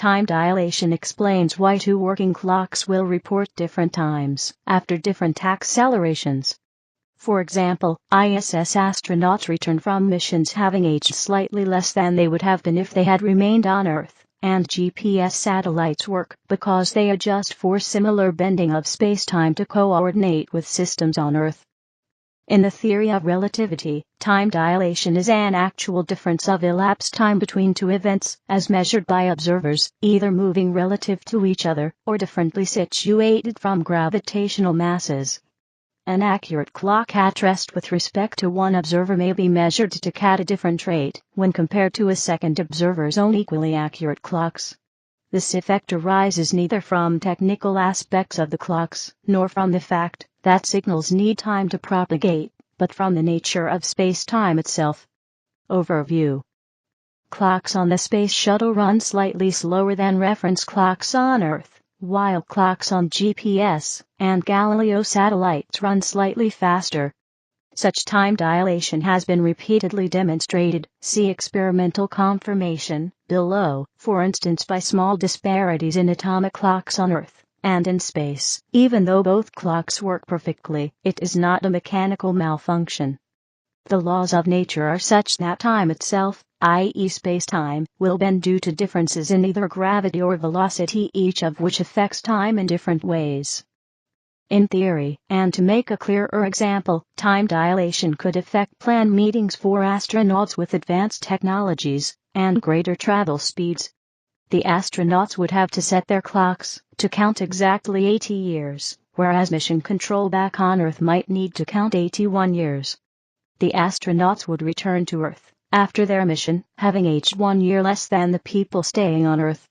Time dilation explains why two working clocks will report different times after different accelerations. For example, ISS astronauts return from missions having aged slightly less than they would have been if they had remained on Earth, and GPS satellites work because they adjust for similar bending of spacetime to coordinate with systems on Earth. In the theory of relativity, time dilation is an actual difference of elapsed time between two events, as measured by observers, either moving relative to each other, or differently situated from gravitational masses. An accurate clock at rest with respect to one observer may be measured to cut a different rate when compared to a second observer's own equally accurate clocks. This effect arises neither from technical aspects of the clocks, nor from the fact that signals need time to propagate, but from the nature of space-time itself. Overview. Clocks on the Space Shuttle run slightly slower than reference clocks on Earth, while clocks on GPS and Galileo satellites run slightly faster. Such time dilation has been repeatedly demonstrated, see experimental confirmation below, for instance by small disparities in atomic clocks on Earth and in space. Even though both clocks work perfectly, it is not a mechanical malfunction. The laws of nature are such that time itself, i.e. space-time, will bend due to differences in either gravity or velocity, each of which affects time in different ways. In theory, and to make a clearer example, time dilation could affect planned meetings for astronauts with advanced technologies and greater travel speeds. The astronauts would have to set their clocks to count exactly 80 years, whereas mission control back on Earth might need to count 81 years. The astronauts would return to Earth after their mission, having aged 1 year less than the people staying on Earth.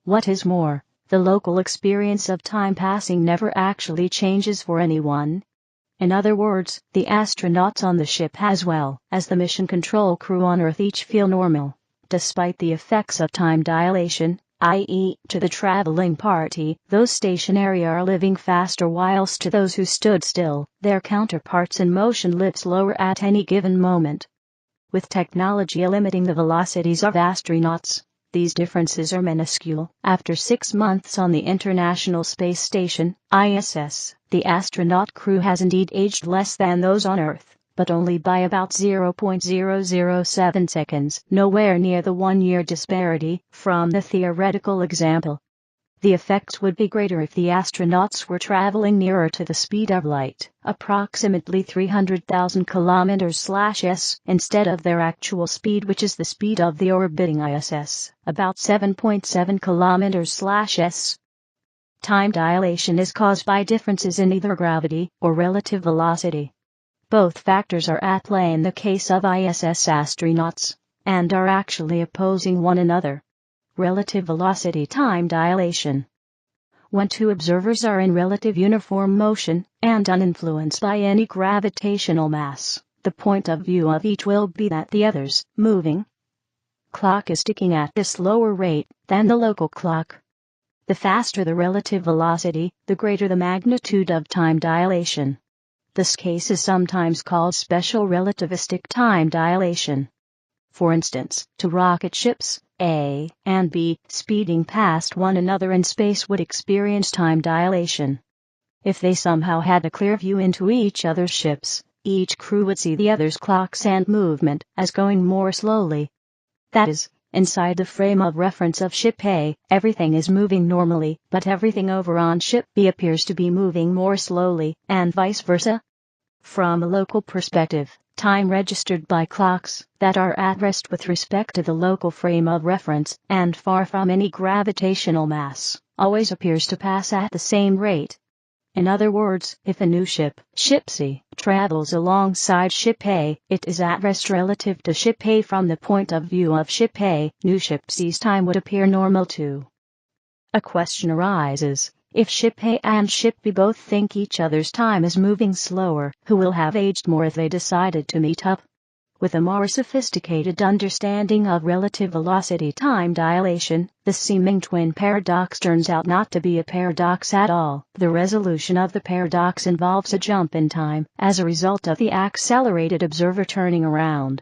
What is more, the local experience of time passing never actually changes for anyone. In other words, the astronauts on the ship as well as the mission control crew on Earth each feel normal, despite the effects of time dilation, i.e., to the traveling party, those stationary are living faster, whilst to those who stood still, their counterparts in motion live slower at any given moment. With technology limiting the velocities of astronauts, these differences are minuscule. After 6 months on the International Space Station, ISS, the astronaut crew has indeed aged less than those on Earth, but only by about 0.007 seconds, nowhere near the 1-year disparity from the theoretical example. The effects would be greater if the astronauts were traveling nearer to the speed of light, approximately 300,000 km/s, instead of their actual speed, which is the speed of the orbiting ISS, about 7.7 km/s. Time dilation is caused by differences in either gravity or relative velocity. Both factors are at play in the case of ISS astronauts, and are actually opposing one another. Relative velocity time dilation. When two observers are in relative uniform motion, and uninfluenced by any gravitational mass, the point of view of each will be that the other's moving clock is ticking at a slower rate than the local clock. The faster the relative velocity, the greater the magnitude of time dilation. This case is sometimes called special relativistic time dilation. For instance, two rocket ships, A and B, speeding past one another in space would experience time dilation. If they somehow had a clear view into each other's ships, each crew would see the other's clocks and movement as going more slowly. That is, inside the frame of reference of ship A, everything is moving normally, but everything over on ship B appears to be moving more slowly, and vice versa. From a local perspective, time registered by clocks that are at rest with respect to the local frame of reference and far from any gravitational mass always appears to pass at the same rate. In other words, if a new ship C, travels alongside ship A, it is at rest relative to ship A. From the point of view of ship A, new ship C's time would appear normal too. A question arises. If ship A and ship B both think each other's time is moving slower, who will have aged more if they decided to meet up? With a more sophisticated understanding of relative velocity time dilation, the seeming twin paradox turns out not to be a paradox at all. The resolution of the paradox involves a jump in time as a result of the accelerated observer turning around.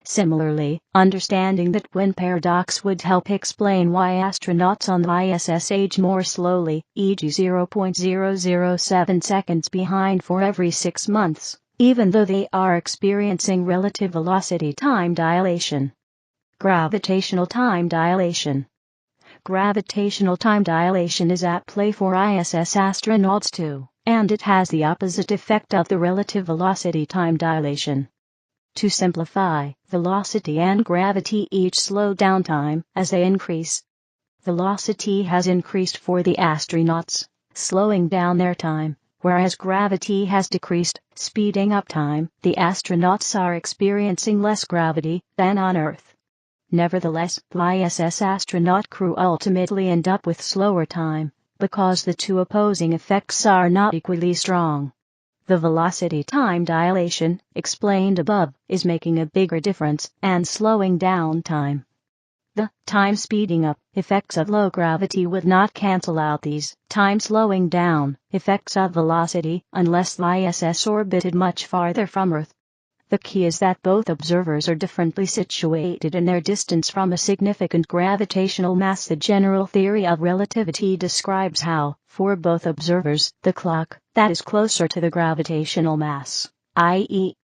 Similarly, understanding that wind paradox would help explain why astronauts on the ISS age more slowly, e.g. 0.007 seconds behind for every 6 months, even though they are experiencing relative velocity time dilation. Gravitational time dilation. Gravitational time dilation is at play for ISS astronauts too, and it has the opposite effect of the relative velocity time dilation. To simplify, velocity and gravity each slow down time as they increase. Velocity has increased for the astronauts, slowing down their time, whereas gravity has decreased, speeding up time. The astronauts are experiencing less gravity than on Earth. Nevertheless, the ISS astronaut crew ultimately end up with slower time, because the two opposing effects are not equally strong. The velocity time dilation, explained above, is making a bigger difference and slowing down time. The time speeding up effects of low gravity would not cancel out these time slowing down effects of velocity unless the ISS orbited much farther from Earth. The key is that both observers are differently situated in their distance from a significant gravitational mass. The general theory of relativity describes how, for both observers, the clock that is closer to the gravitational mass, i.e.,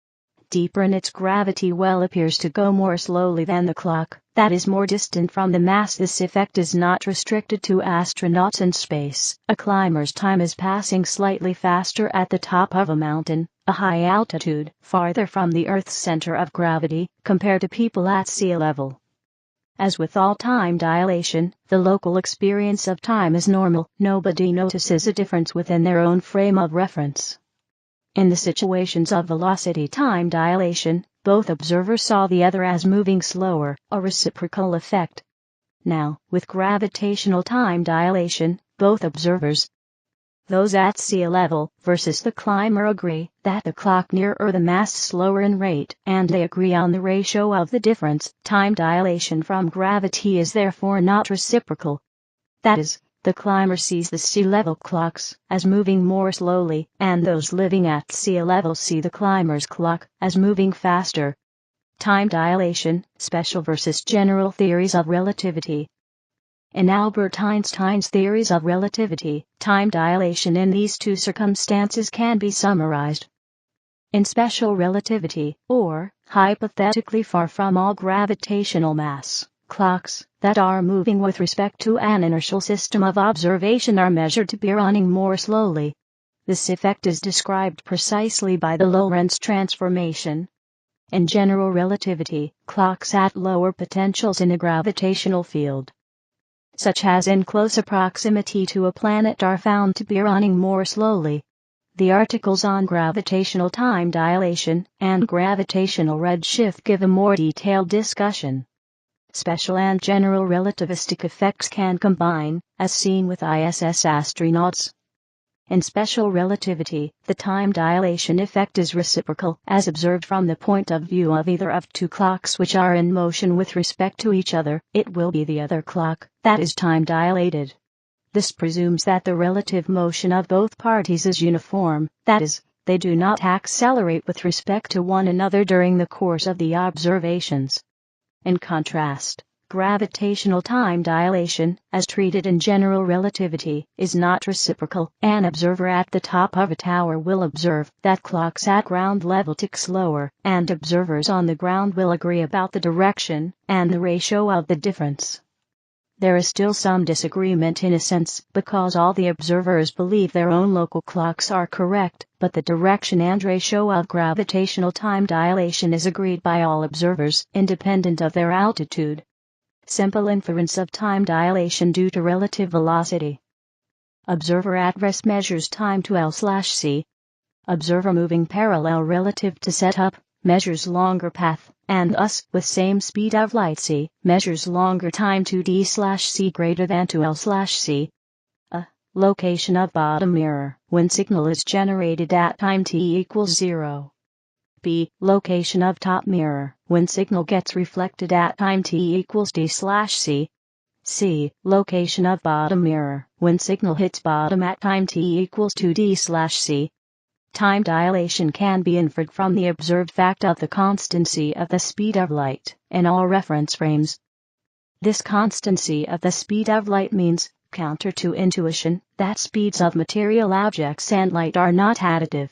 deeper in its gravity well, appears to go more slowly than the clock that is more distant from the mass. This effect is not restricted to astronauts in space. A climber's time is passing slightly faster at the top of a mountain, a high altitude, farther from the Earth's center of gravity, compared to people at sea level. As with all time dilation, the local experience of time is normal. Nobody notices a difference within their own frame of reference. In the situations of velocity time dilation, both observers saw the other as moving slower, a reciprocal effect. Now, with gravitational time dilation, both observers, those at sea level versus the climber, agree that the clock nearer the mass slower in rate, and they agree on the ratio of the difference. Time dilation from gravity is therefore not reciprocal. That is, the climber sees the sea level clocks as moving more slowly, and those living at sea level see the climber's clock as moving faster. Time dilation, special versus general theories of relativity. In Albert Einstein's theories of relativity, time dilation in these two circumstances can be summarized. In special relativity, or, hypothetically far from all gravitational mass, clocks that are moving with respect to an inertial system of observation are measured to be running more slowly. This effect is described precisely by the Lorentz transformation. In general relativity, clocks at lower potentials in a gravitational field, such as in closer proximity to a planet, are found to be running more slowly. The articles on gravitational time dilation and gravitational redshift give a more detailed discussion. Special and general relativistic effects can combine, as seen with ISS astronauts. In special relativity, the time dilation effect is reciprocal, as observed from the point of view of either of two clocks which are in motion with respect to each other. It will be the other clock that is time dilated. This presumes that the relative motion of both parties is uniform, that is, they do not accelerate with respect to one another during the course of the observations. In contrast, gravitational time dilation, as treated in general relativity, is not reciprocal. An observer at the top of a tower will observe that clocks at ground level tick slower, and observers on the ground will agree about the direction and the ratio of the difference. There is still some disagreement in a sense, because all the observers believe their own local clocks are correct, but the direction and ratio of gravitational time dilation is agreed by all observers, independent of their altitude. Simple inference of time dilation due to relative velocity. Observer at rest measures time to L/c. Observer moving parallel relative to setup measures longer path, and thus, with same speed of light c, measures longer time to d/c greater than to L/c. A. Location of bottom mirror, when signal is generated at time t equals 0. B. Location of top mirror, when signal gets reflected at time t equals d/c. C. Location of bottom mirror, when signal hits bottom at time t equals 2d/c. Time dilation can be inferred from the observed fact of the constancy of the speed of light in all reference frames. This constancy of the speed of light means, counter to intuition, that speeds of material objects and light are not additive.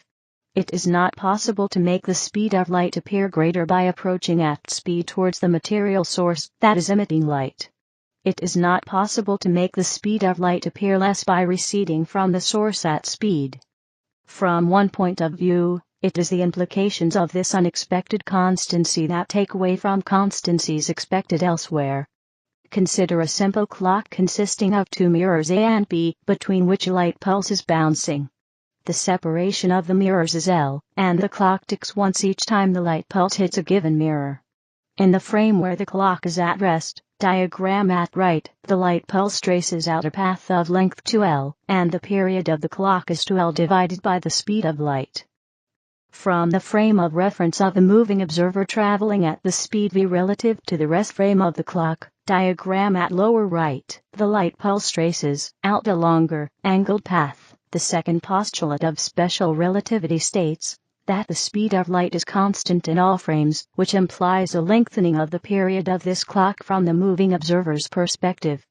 It is not possible to make the speed of light appear greater by approaching at speed towards the material source that is emitting light. It is not possible to make the speed of light appear less by receding from the source at speed. From one point of view, it is the implications of this unexpected constancy that take away from constancies expected elsewhere. Consider a simple clock consisting of two mirrors A and B, between which a light pulse is bouncing. The separation of the mirrors is L, and the clock ticks once each time the light pulse hits a given mirror. In the frame where the clock is at rest, diagram at right, the light pulse traces out a path of length 2L, and the period of the clock is 2L divided by the speed of light. From the frame of reference of the moving observer traveling at the speed v relative to the rest frame of the clock, diagram at lower right, the light pulse traces out a longer, angled path. The second postulate of special relativity states that the speed of light is constant in all frames, which implies a lengthening of the period of this clock from the moving observer's perspective.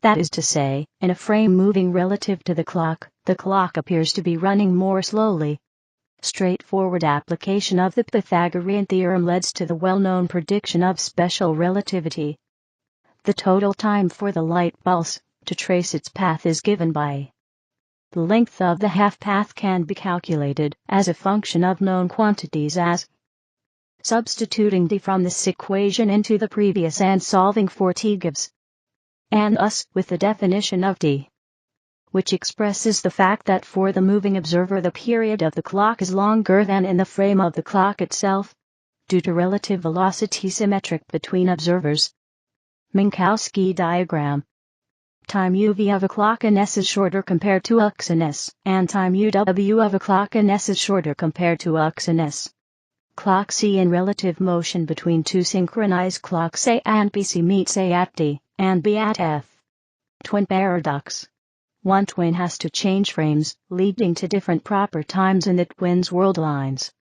That is to say, in a frame moving relative to the clock appears to be running more slowly. Straightforward application of the Pythagorean theorem leads to the well-known prediction of special relativity. The total time for the light pulse to trace its path is given by the length of the half-path can be calculated as a function of known quantities as substituting d from this equation into the previous and solving for t gives and us with the definition of t, which expresses the fact that for the moving observer the period of the clock is longer than in the frame of the clock itself, due to relative velocity symmetric between observers. Minkowski diagram. Time uv of a clock in s is shorter compared to x in s, and time uw of a clock in s is shorter compared to x in s. Clock C in relative motion between two synchronized clocks A and BC meets A at D, and B at F. Twin paradox. One twin has to change frames, leading to different proper times in the twin's world lines.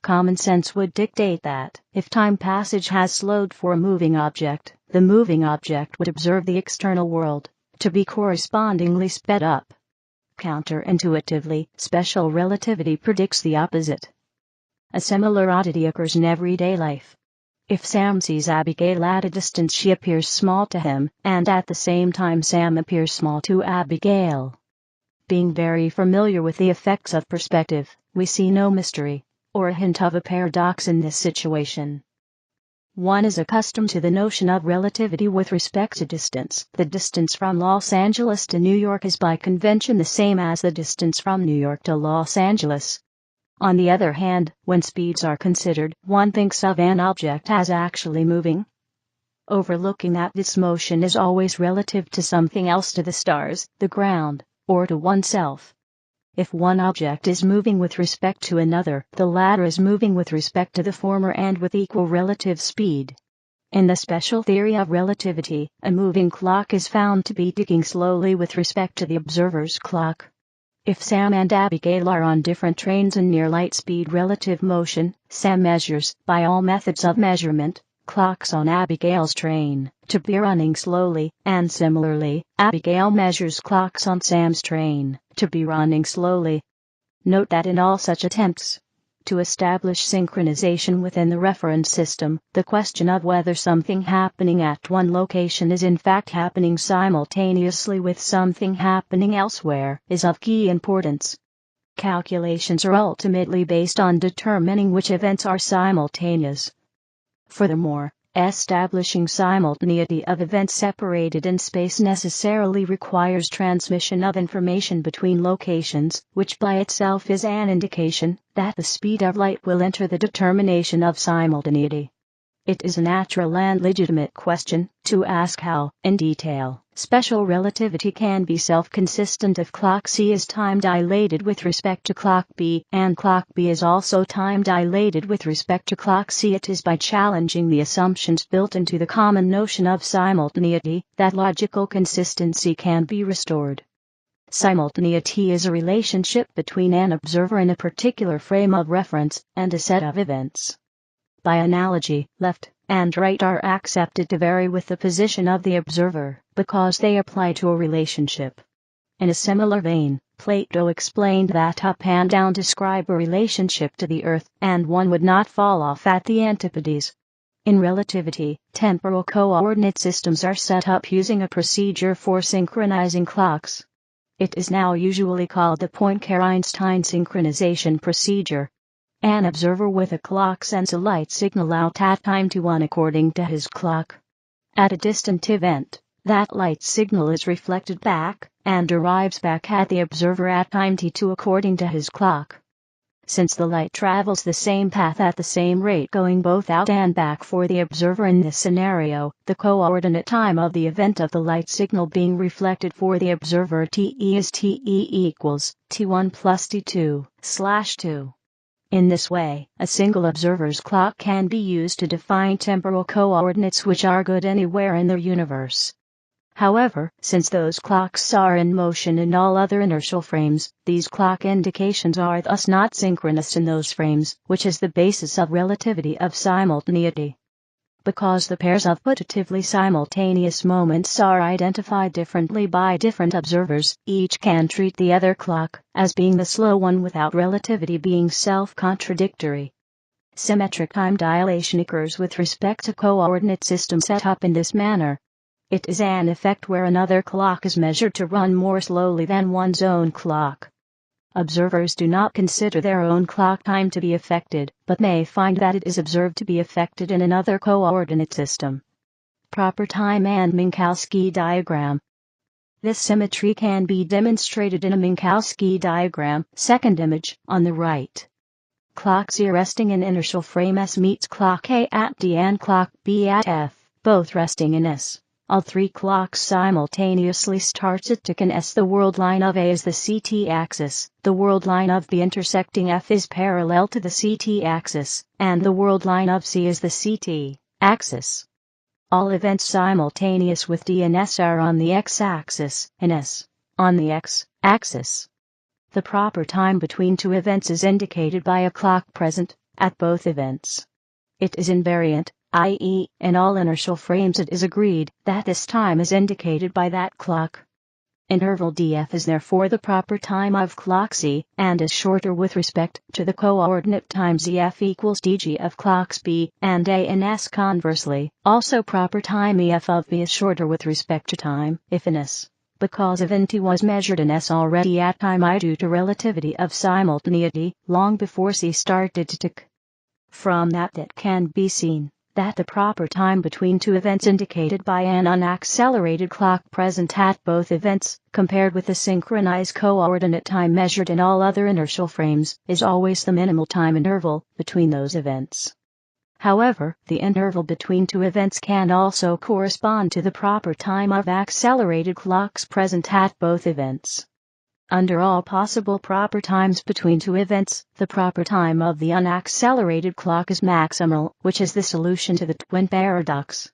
Common sense would dictate that, if time passage has slowed for a moving object, the moving object would observe the external world to be correspondingly sped up. Counterintuitively, special relativity predicts the opposite. A similar oddity occurs in everyday life. If Sam sees Abigail at a distance, she appears small to him, and at the same time Sam appears small to Abigail. Being very familiar with the effects of perspective, we see no mystery or a hint of a paradox in this situation. One is accustomed to the notion of relativity with respect to distance. The distance from Los Angeles to New York is by convention the same as the distance from New York to Los Angeles. On the other hand, when speeds are considered, one thinks of an object as actually moving, overlooking that this motion is always relative to something else, to the stars, the ground, or to oneself. If one object is moving with respect to another, the latter is moving with respect to the former and with equal relative speed. In the special theory of relativity, a moving clock is found to be ticking slowly with respect to the observer's clock. If Sam and Abigail are on different trains in near light speed relative motion, Sam measures, by all methods of measurement, clocks on Abigail's train to be running slowly, and similarly, Abigail measures clocks on Sam's train to be running slowly. Note that in all such attempts to establish synchronization within the reference system, the question of whether something happening at one location is in fact happening simultaneously with something happening elsewhere is of key importance. Calculations are ultimately based on determining which events are simultaneous. Furthermore, establishing simultaneity of events separated in space necessarily requires transmission of information between locations, which by itself is an indication that the speed of light will enter the determination of simultaneity. It is a natural and legitimate question to ask how, in detail, special relativity can be self-consistent if clock C is time-dilated with respect to clock B, and clock B is also time-dilated with respect to clock C. It is by challenging the assumptions built into the common notion of simultaneity that logical consistency can be restored. Simultaneity is a relationship between an observer in a particular frame of reference and a set of events. By analogy, left and right are accepted to vary with the position of the observer, because they apply to a relationship. In a similar vein, Plato explained that up and down describe a relationship to the earth, and one would not fall off at the antipodes. In relativity, temporal coordinate systems are set up using a procedure for synchronizing clocks. It is now usually called the Poincare-Einstein synchronization procedure. An observer with a clock sends a light signal out at time t1 according to his clock. At a distant event, that light signal is reflected back and arrives back at the observer at time t2 according to his clock. Since the light travels the same path at the same rate going both out and back for the observer in this scenario, the coordinate time of the event of the light signal being reflected for the observer Te is Te equals T1 plus T2/2. In this way, a single observer's clock can be used to define temporal coordinates which are good anywhere in the universe. However, since those clocks are in motion in all other inertial frames, these clock indications are thus not synchronous in those frames, which is the basis of relativity of simultaneity. Because the pairs of putatively simultaneous moments are identified differently by different observers, each can treat the other clock as being the slow one without relativity being self-contradictory. Symmetric time dilation occurs with respect to coordinate systems set up in this manner. It is an effect where another clock is measured to run more slowly than one's own clock. Observers do not consider their own clock time to be affected, but may find that it is observed to be affected in another coordinate system. Proper time and Minkowski diagram. This symmetry can be demonstrated in a Minkowski diagram, second image, on the right. Clock C resting in inertial frame S meets clock A at D and clock B at F, both resting in S. All three clocks simultaneously starts at tick in S. The world line of A is the CT axis, the world line of B intersecting F is parallel to the CT axis, and the world line of C is the CT axis. All events simultaneous with D and S are on the x-axis, and S on the x-axis. The proper time between two events is indicated by a clock present at both events. It is invariant, i.e., in all inertial frames it is agreed that this time is indicated by that clock. Interval df is therefore the proper time of clock C, and is shorter with respect to the coordinate time zf equals dg of clocks B and A in S. Conversely, also proper time ef of B is shorter with respect to time, if in S. Because event T was measured in S already at time I due to relativity of simultaneity, long before C started to tick. From that it can be seen that the proper time between two events indicated by an unaccelerated clock present at both events, compared with the synchronized coordinate time measured in all other inertial frames, is always the minimal time interval between those events. However, the interval between two events can also correspond to the proper time of accelerated clocks present at both events. Under all possible proper times between two events, the proper time of the unaccelerated clock is maximal, which is the solution to the twin paradox.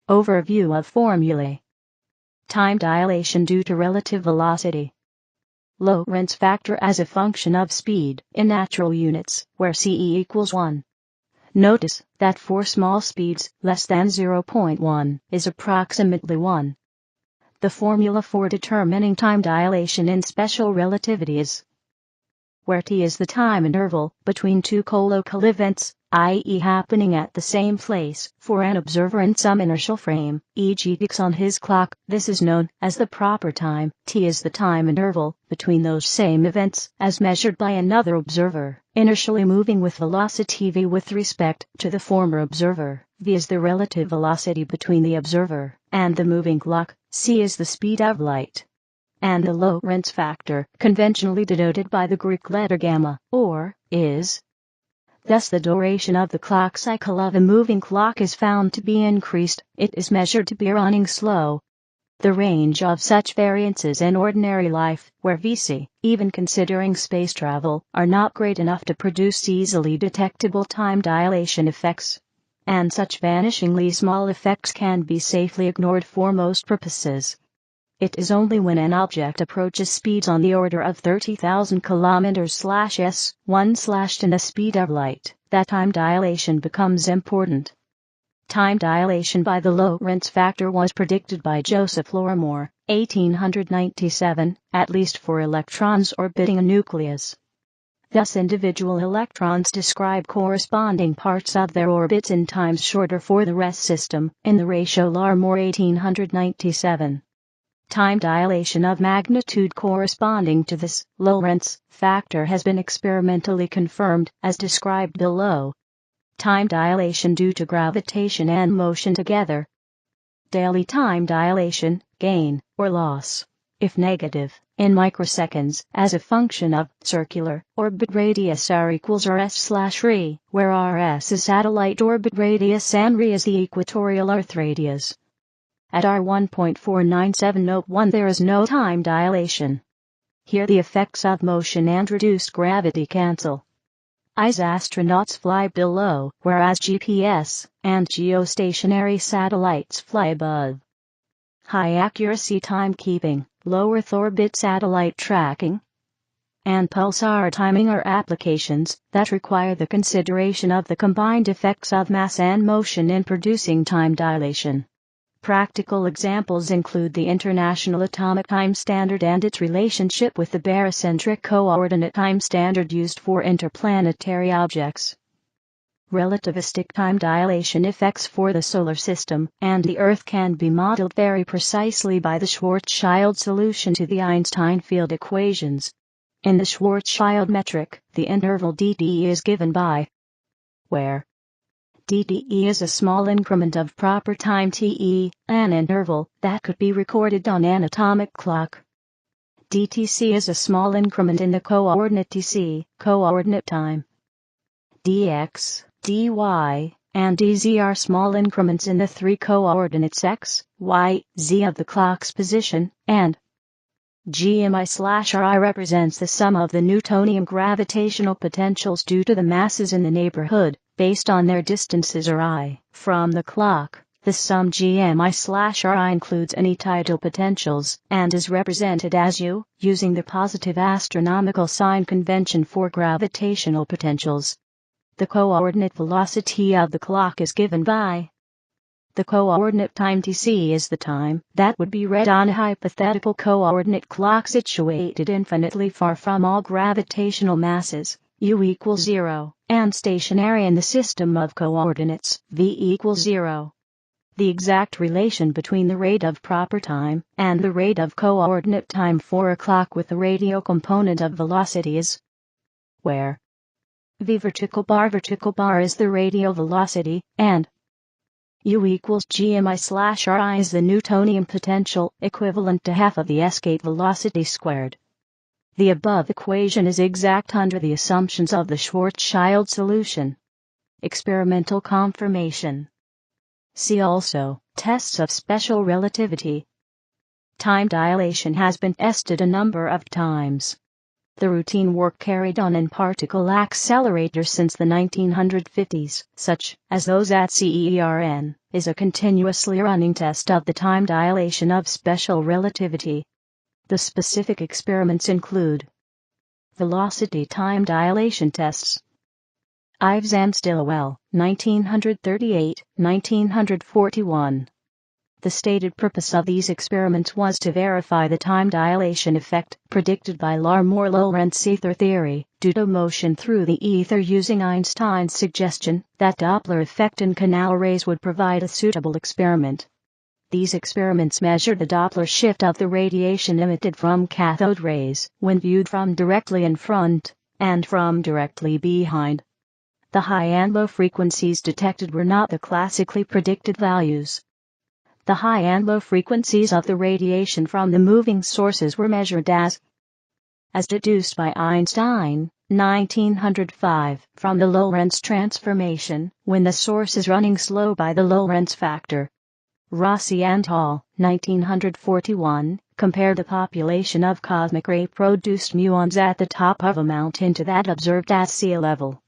Overview of formulae. Time dilation due to relative velocity. Lorentz factor as a function of speed in natural units, where c equals 1. Notice that for small speeds, less than 0.1 is approximately 1. The formula for determining time dilation in special relativity is where t is the time interval between two colloquial events, i.e. happening at the same place, for an observer in some inertial frame, e.g. ticks on his clock. This is known as the proper time. T is the time interval between those same events, as measured by another observer, inertially moving with velocity v with respect to the former observer. V is the relative velocity between the observer and the moving clock. C is the speed of light. And the Lorentz factor, conventionally denoted by the Greek letter gamma, or, is. Thus the duration of the clock cycle of a moving clock is found to be increased. It is measured to be running slow. The range of such variances in ordinary life, where Vc, even considering space travel, are not great enough to produce easily detectable time dilation effects. And such vanishingly small effects can be safely ignored for most purposes. It is only when an object approaches speeds on the order of 30,000 km/s/(1/10 the speed of light that time dilation becomes important. Time dilation by the Lorentz factor was predicted by Joseph Larmor, 1897, at least for electrons orbiting a nucleus. Thus individual electrons describe corresponding parts of their orbits in times shorter for the rest system, in the ratio Larmor 1897. Time dilation of magnitude corresponding to this Lorentz factor has been experimentally confirmed, as described below. Time dilation due to gravitation and motion together. Daily time dilation, gain, or loss, if negative, in microseconds as a function of circular orbit radius r equals rs/re, where rs is satellite orbit radius and re is the equatorial Earth radius. At R1.49701 there is no time dilation. Here the effects of motion and reduced gravity cancel. As astronauts fly below, whereas GPS and geostationary satellites fly above. High accuracy timekeeping, low Earth orbit satellite tracking, and pulsar timing are applications that require the consideration of the combined effects of mass and motion in producing time dilation. Practical examples include the International Atomic Time Standard and its relationship with the barocentric coordinate time standard used for interplanetary objects. Relativistic time dilation effects for the solar system and the Earth can be modeled very precisely by the Schwarzschild solution to the Einstein field equations. In the Schwarzschild metric, the interval dt is given by where dte is a small increment of proper time te, an interval that could be recorded on an atomic clock. dtc is a small increment in the coordinate tc, coordinate time. dx, dy, and dz are small increments in the three coordinates x, y, z of the clock's position, and gmi/ri represents the sum of the Newtonian gravitational potentials due to the masses in the neighborhood, based on their distances or I from the clock. The sum gmi/ri includes any tidal potentials, and is represented as U, using the positive astronomical sign convention for gravitational potentials. The coordinate velocity of the clock is given by the coordinate time tc is the time that would be read on a hypothetical coordinate clock situated infinitely far from all gravitational masses, u equals 0, and stationary in the system of coordinates, v equals 0. The exact relation between the rate of proper time and the rate of coordinate time for a clock with the radial component of velocity is where v vertical bar is the radial velocity, and U equals gmi/ri is the Newtonian potential, equivalent to half of the escape velocity squared. The above equation is exact under the assumptions of the Schwarzschild solution. Experimental confirmation. See also, tests of special relativity. Time dilation has been tested a number of times. The routine work carried on in particle accelerators since the 1950s, such as those at CERN, is a continuously running test of the time dilation of special relativity. The specific experiments include velocity time dilation tests. Ives and Stilwell, 1938-1941. The stated purpose of these experiments was to verify the time dilation effect predicted by Larmor-Lorentz ether theory, due to motion through the ether, using Einstein's suggestion that Doppler effect in canal rays would provide a suitable experiment. These experiments measure the Doppler shift of the radiation emitted from cathode rays when viewed from directly in front and from directly behind. The high and low frequencies detected were not the classically predicted values. The high and low frequencies of the radiation from the moving sources were measured as deduced by Einstein, 1905, from the Lorentz transformation, when the source is running slow by the Lorentz factor. Rossi and al., 1941, compared the population of cosmic ray-produced muons at the top of a mountain to that observed at sea level.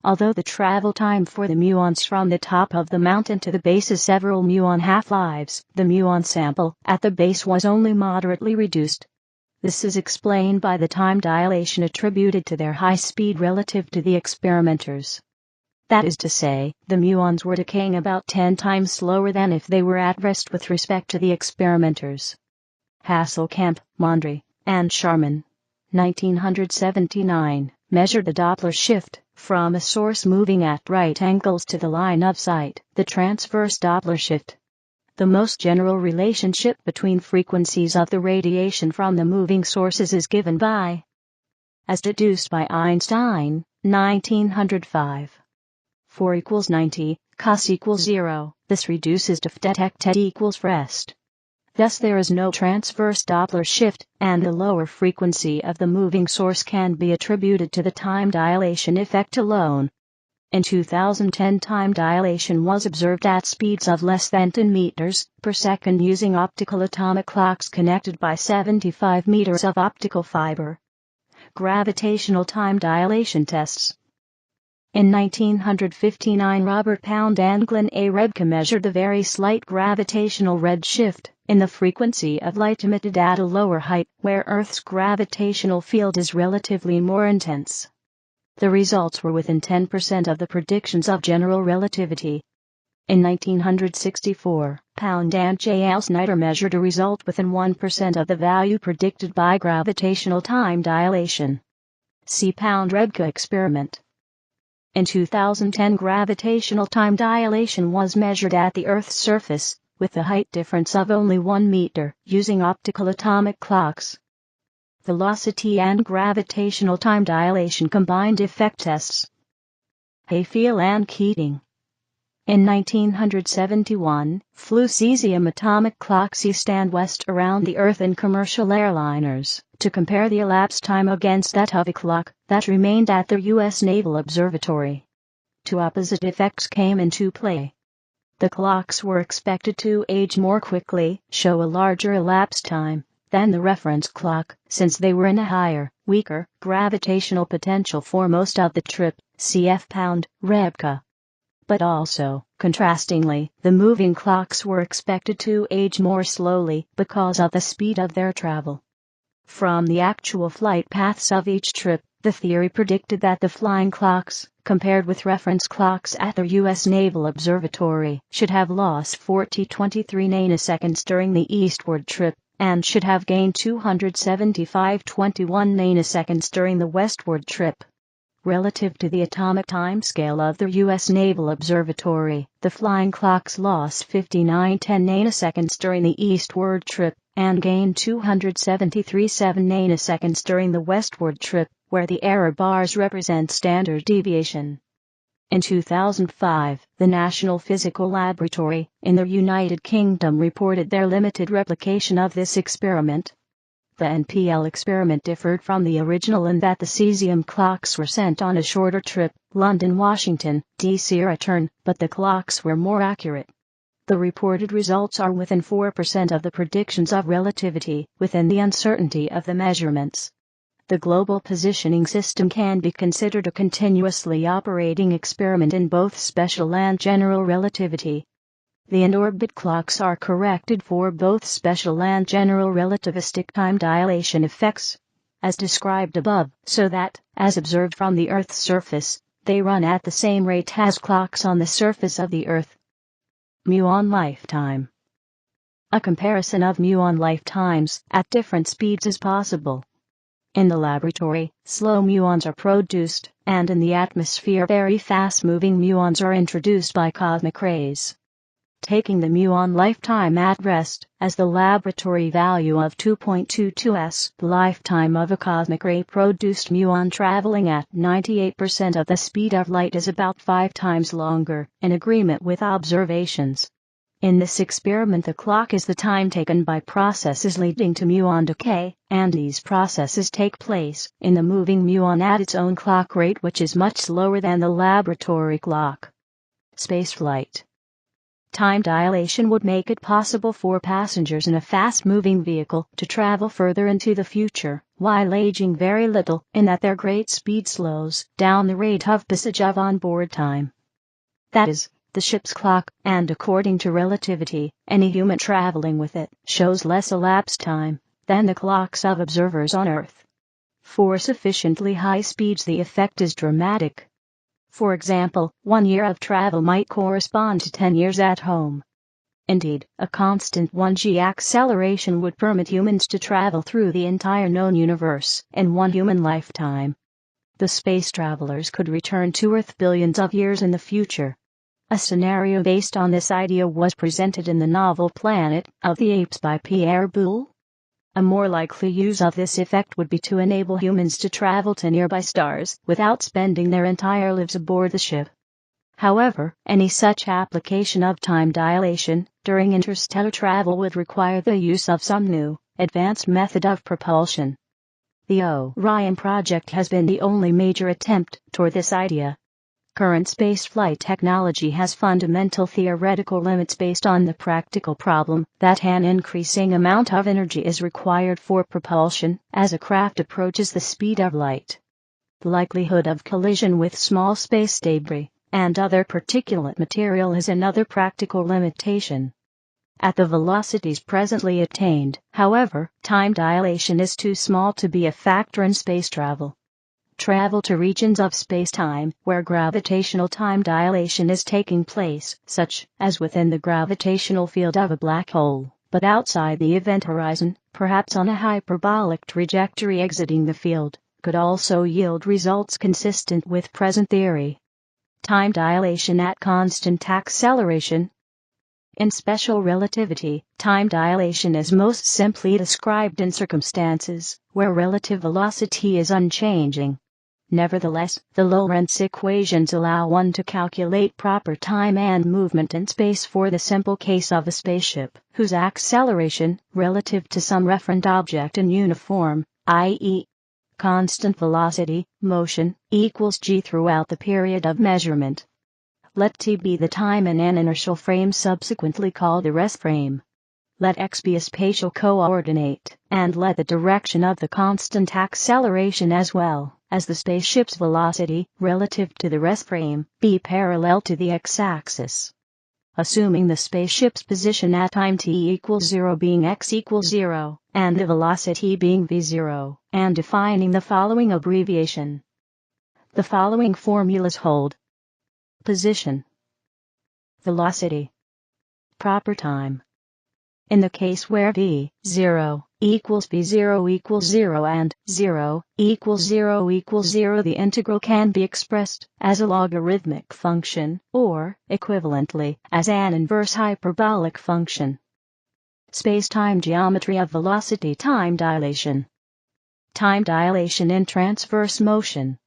Although the travel time for the muons from the top of the mountain to the base is several muon half-lives, the muon sample at the base was only moderately reduced. This is explained by the time dilation attributed to their high speed relative to the experimenters. That is to say, the muons were decaying about 10 times slower than if they were at rest with respect to the experimenters. Hasselkamp, Mondry, and Sharman, 1979, measured the Doppler shift from a source moving at right angles to the line of sight, the transverse Doppler shift. The most general relationship between frequencies of the radiation from the moving sources is given by, as deduced by Einstein, 1905. 4 equals 90, cos equals 0. This reduces to detected equals rest. Thus there is no transverse Doppler shift, and the lower frequency of the moving source can be attributed to the time dilation effect alone. In 2010, time dilation was observed at speeds of less than 10 meters per second using optical atomic clocks connected by 75 meters of optical fiber. Gravitational time dilation tests. In 1959, Robert Pound and Glenn A. Rebka measured the very slight gravitational redshift in the frequency of light emitted at a lower height, where Earth's gravitational field is relatively more intense. The results were within 10% of the predictions of general relativity. In 1964, Pound and J. L. Snyder measured a result within 1% of the value predicted by gravitational time dilation. See Pound-Rebka experiment. In 2010, gravitational time dilation was measured at the Earth's surface, with a height difference of only 1 meter, using optical atomic clocks. Velocity and gravitational time dilation combined effect tests. Hayfield and Keating. In 1971, flew cesium atomic clocks east and west around the Earth in commercial airliners, to compare the elapsed time against that of a clock that remained at the U.S. Naval Observatory. Two opposite effects came into play. The clocks were expected to age more quickly, show a larger elapsed time, than the reference clock, since they were in a higher, weaker, gravitational potential for most of the trip, cf. Pound-Rebka. But also, contrastingly, the moving clocks were expected to age more slowly because of the speed of their travel. From the actual flight paths of each trip, the theory predicted that the flying clocks, compared with reference clocks at the U.S. Naval Observatory, should have lost 40-23 nanoseconds during the eastward trip, and should have gained 275-21 nanoseconds during the westward trip. Relative to the atomic timescale of the U.S. Naval Observatory, the flying clocks lost 59-10 nanoseconds during the eastward trip, and gained 273-7 nanoseconds during the westward trip, where the error bars represent standard deviation. In 2005, the National Physical Laboratory in the United Kingdom reported their limited replication of this experiment. The NPL experiment differed from the original in that the cesium clocks were sent on a shorter trip, London-Washington, D.C. return, but the clocks were more accurate. The reported results are within 4% of the predictions of relativity, within the uncertainty of the measurements. The global positioning system can be considered a continuously operating experiment in both special and general relativity. The in-orbit clocks are corrected for both special and general relativistic time dilation effects, as described above, so that, as observed from the Earth's surface, they run at the same rate as clocks on the surface of the Earth. Muon Lifetime. A comparison of muon lifetimes at different speeds is possible. In the laboratory, slow muons are produced, and in the atmosphere very fast-moving muons are introduced by cosmic rays. Taking the muon lifetime at rest as the laboratory value of 2.22s, the lifetime of a cosmic ray-produced muon traveling at 98% of the speed of light is about 5 times longer, in agreement with observations. In this experiment, the clock is the time taken by processes leading to muon decay, and these processes take place in the moving muon at its own clock rate, which is much slower than the laboratory clock. Spaceflight. Time dilation would make it possible for passengers in a fast-moving vehicle to travel further into the future, while aging very little in that their great speed slows down the rate of passage of onboard time. That is, the ship's clock, and according to relativity, any human traveling with it shows less elapsed time than the clocks of observers on Earth. For sufficiently high speeds the effect is dramatic. For example, 1 year of travel might correspond to 10 years at home. Indeed, a constant 1g acceleration would permit humans to travel through the entire known universe in one human lifetime. The space travelers could return to Earth billions of years in the future. A scenario based on this idea was presented in the novel Planet of the Apes by Pierre Boulle. A more likely use of this effect would be to enable humans to travel to nearby stars without spending their entire lives aboard the ship. However, any such application of time dilation during interstellar travel would require the use of some new, advanced method of propulsion. The Orion project has been the only major attempt toward this idea. Current spaceflight technology has fundamental theoretical limits based on the practical problem that an increasing amount of energy is required for propulsion as a craft approaches the speed of light. The likelihood of collision with small space debris and other particulate material is another practical limitation. At the velocities presently attained, however, time dilation is too small to be a factor in space travel. Travel to regions of spacetime where gravitational time dilation is taking place, such as within the gravitational field of a black hole, but outside the event horizon, perhaps on a hyperbolic trajectory exiting the field, could also yield results consistent with present theory. Time dilation at constant acceleration. In special relativity, time dilation is most simply described in circumstances where relative velocity is unchanging. Nevertheless, the Lorentz equations allow one to calculate proper time and movement in space for the simple case of a spaceship whose acceleration, relative to some referent object in uniform, i.e., constant velocity, motion, equals g throughout the period of measurement. Let t be the time in an inertial frame subsequently called the rest frame. Let x be a spatial coordinate, and let the direction of the constant acceleration as well as the spaceship's velocity, relative to the rest frame, be parallel to the x-axis. Assuming the spaceship's position at time t equals 0 being x equals 0, and the velocity being v0, and defining the following abbreviation. The following formulas hold. Position, velocity, proper time. In the case where v0 equals v0 equals 0 and 0 equals 0 equals 0, the integral can be expressed as a logarithmic function, or, equivalently, as an inverse hyperbolic function. Space-time geometry of velocity time dilation. Time dilation in transverse motion.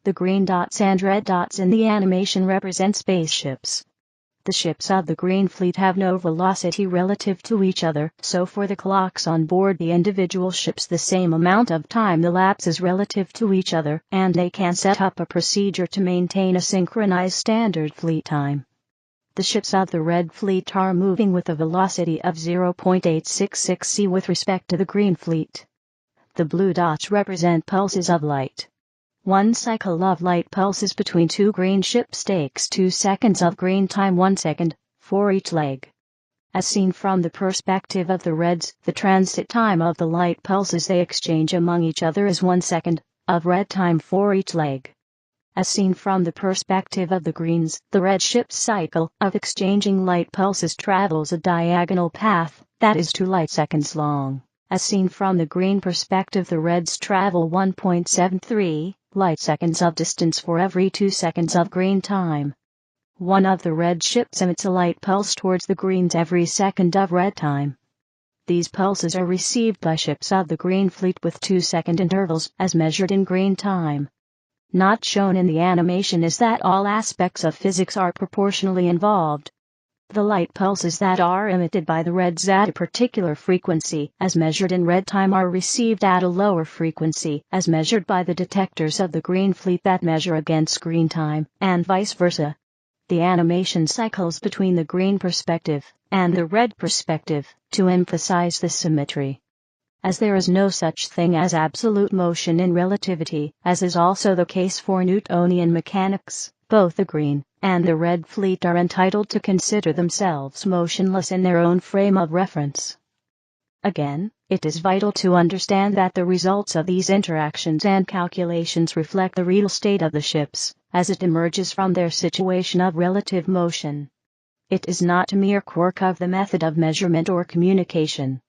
The green dots and red dots in the animation represent spaceships. The ships of the Green Fleet have no velocity relative to each other, so for the clocks on board the individual ships the same amount of time elapses relative to each other, and they can set up a procedure to maintain a synchronized standard fleet time. The ships of the Red Fleet are moving with a velocity of 0.866 c with respect to the Green Fleet. The blue dots represent pulses of light. One cycle of light pulses between two green ships takes 2 seconds of green time, 1 second, for each leg. As seen from the perspective of the reds, the transit time of the light pulses they exchange among each other is 1 second, of red time for each leg. As seen from the perspective of the greens, the red ship's cycle of exchanging light pulses travels a diagonal path, that is 2 light seconds long. As seen from the green perspective, the reds travel 1.73 light seconds of distance for every 2 seconds of green time. One of the red ships emits a light pulse towards the greens every second of red time. These pulses are received by ships of the Green Fleet with 2-second intervals as measured in green time. Not shown in the animation is that all aspects of physics are proportionally involved. The light pulses that are emitted by the reds at a particular frequency, as measured in red time, are received at a lower frequency, as measured by the detectors of the Green Fleet that measure against green time, and vice versa. The animation cycles between the green perspective and the red perspective to emphasize the symmetry. As there is no such thing as absolute motion in relativity, as is also the case for Newtonian mechanics, both the green and the red fleet are entitled to consider themselves motionless in their own frame of reference. Again, it is vital to understand that the results of these interactions and calculations reflect the real state of the ships, as it emerges from their situation of relative motion. It is not a mere quirk of the method of measurement or communication.